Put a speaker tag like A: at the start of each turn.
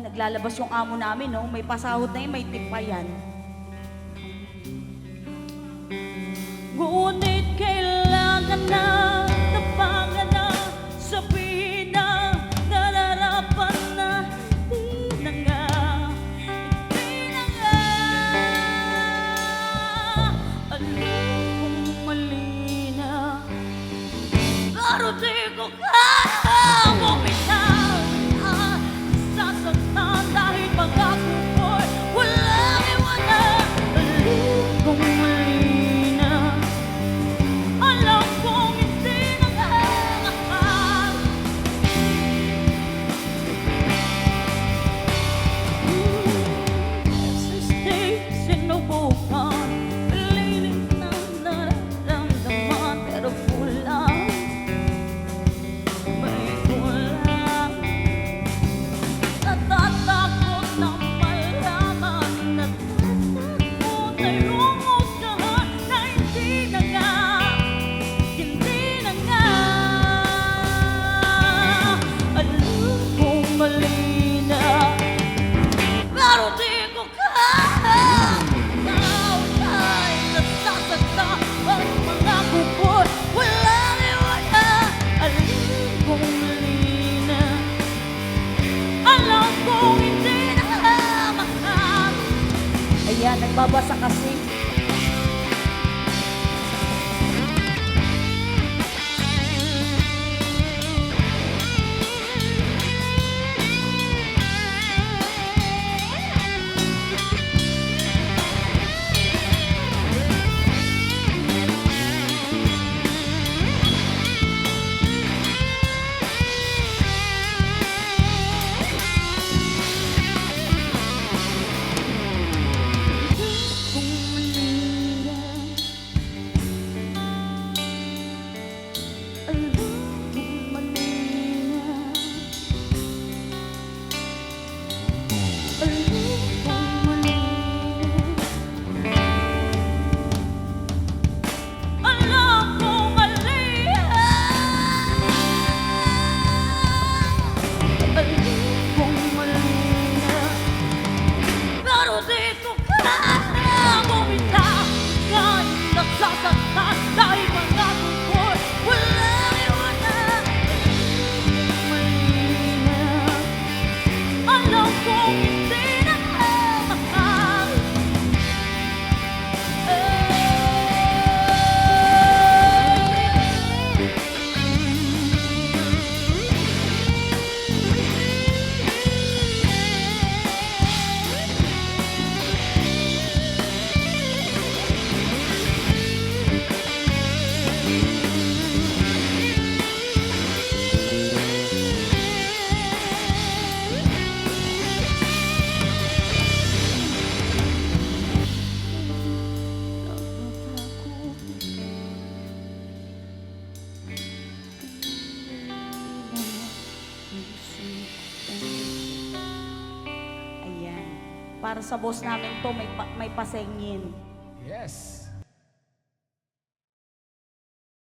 A: naglalabas yung amo namin, no? May pasahod na yun, may tip pa yan. Ngunit kailangan na tapangan na, sabihin na, nararapan na, hindi na nga, hindi na nga. Alam kong mali na, pero di ko kaya bumitaw. Sasaktan dahil pag-ako ko'y walang iwanan. Alam kong mali na, alam kong hindi na nga mahal. Since days sinubukan, pililing na nararamdaman, pero kulang. May kulang. Natatakot na malaman, natatakot na lumusahan na hindi na nga, hindi na nga. Alam kong mali na, pero di ko kaya. Ikaw ay nasasaktan at mga kuko't walang iwanan. Alam kong mali na, alam kong hindi na mahal. Ayan, nagbabasa kasi. Kung mali na, alam kong mali na, alam kong mali na, alam kong mali na, alam kong mali na, pero di ko kaya bumitaw. Kahit nagsasaktan dahil pangako ko'y walang iwanan. Mali na, alam kong hindi na mahal. Ayan. Para sa boss namin to, may pasengin.
B: Yes.